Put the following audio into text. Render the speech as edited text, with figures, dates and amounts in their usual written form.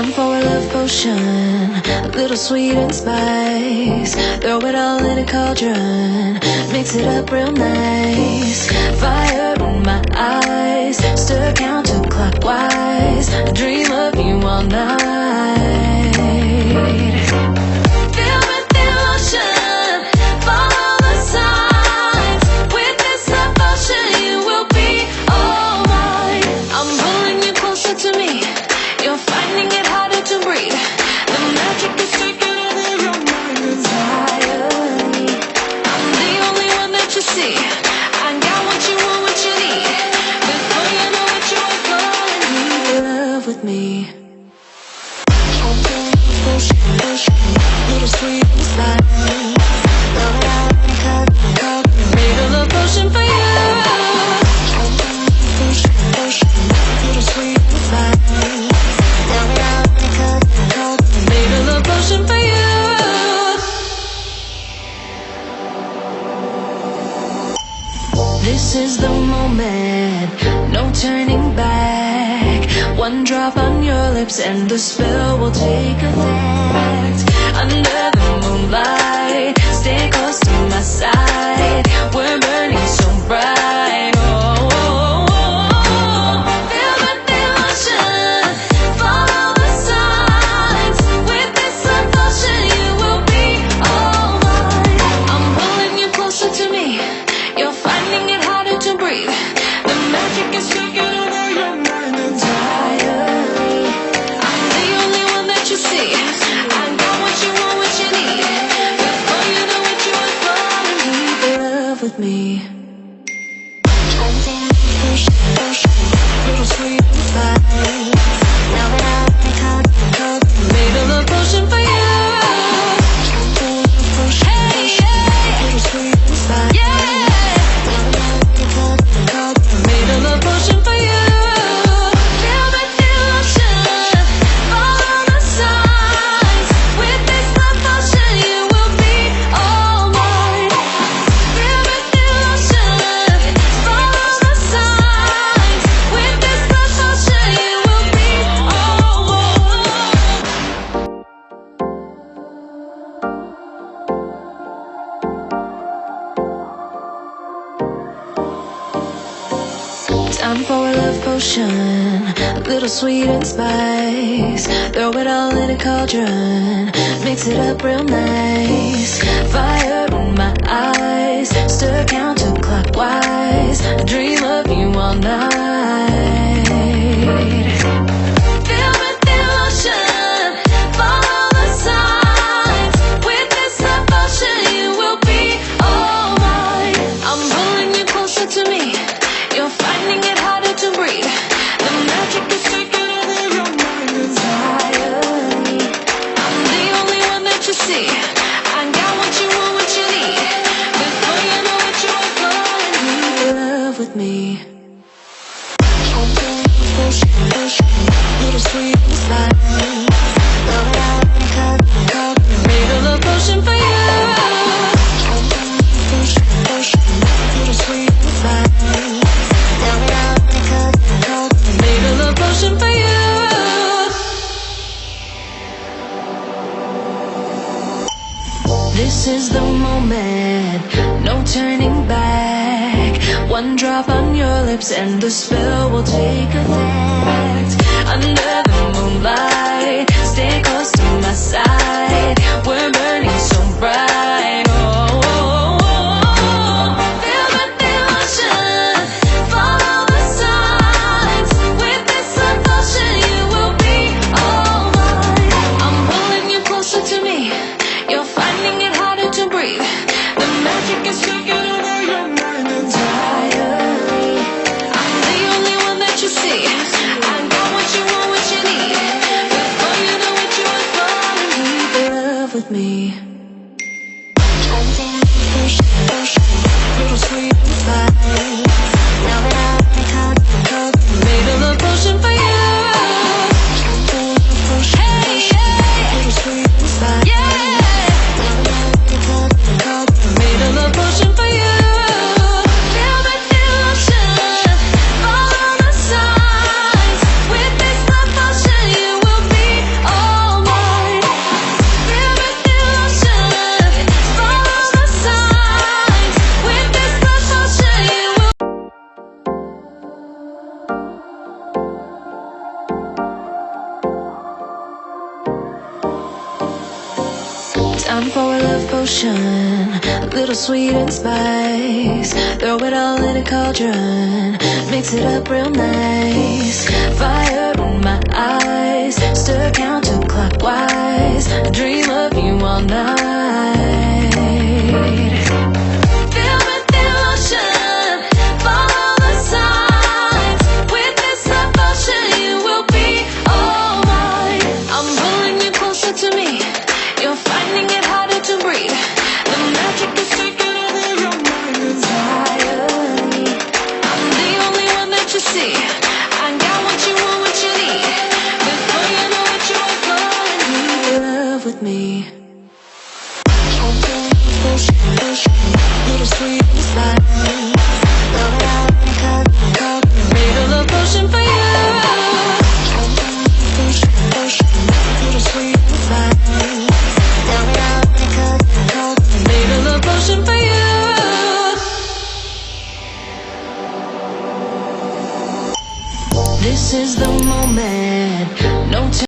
Time for a love potion, a little sweet and spice. Throw it all in a cauldron, mix it up real nice. Fire in my eyes, stir counterclockwise. I dream of you all night. Filled with emotion, follow the signs. With this devotion, you will be all mine. I'm pulling you closer to me. You're finding it harder to breathe. The magic is taking over your mind entirely. I'm the only one that you see. I got what you want, what you need. Before you know what you are falling in love with me. Little sweet inside. Made a love potion for you. Little sweet inside. Made a love potion for you. This is the moment, no turning back. One drop on your lips and the spell will take effect. Under the moonlight, stay close to my side. We're burning so bright. Oh, oh, oh. Feel the emotion, follow the signs. With this devotion, you will be all mine. I'm pulling you closer to me. You're finding it harder to breathe. The magic is taking over your mind entirely. I'm the only one that you see. I got what you want, what you need. Before you know what you are falling in love with me. Little sweet inside. Made a love potion for you. Hey, hey. Little sweet inside. Yeah. Made a love potion for you. Feel the emotion, follow the signs. With this love potion, you will be all mine. Feel the emotion, follow the signs. With this love potion, you will be all mine. Time for a love potion, a little sweet and spice. Throw it all in a cauldron, mix it up real nice. Fire in my eyes, stir counterclockwise. I dream of you all night. Filled with emotion, follow the signs. With this devotion, you will be all mine. I'm pulling you closer to me. You're finding it harder to breathe. The magic is taking over your mind entirely. I'm the only one that you see. I got what you want, what you need. Before you know what you are falling in love with me. Little sweet inside. Made a love potion for you. Little sweet inside. Made a love potion for you. This is the moment, no turning back. One drop on your lips and the spell will take effect. Under the moonlight, stay close to my side. We're burning so bright. Oh, oh, oh, oh. Feel the emotion, follow the signs. With this devotion, you will be all mine. I'm pulling you closer to me. You're finding it harder to breathe. The magic is taking over your mind entirely. I'm the only one that you see. I got what you want, what you need. Before you know what you are falling in love with me. potion, a little sweet and spice. Throw it all in a cauldron, mix it up real nice. Fire in my eyes, stir counterclockwise. I dream of you all night. Feel with emotion, follow the signs. With this devotion, you will be all mine. I'm pulling you closer to me. You're finding it harder to breathe. The magic is taking over your mind entirely. I'm the only one that you see. I got what you want, what you need. Before you know what you are falling in love with me. Little sweet and spice. Made a love potion for you. Little sweet and spice. Made a love potion for you. This is the moment.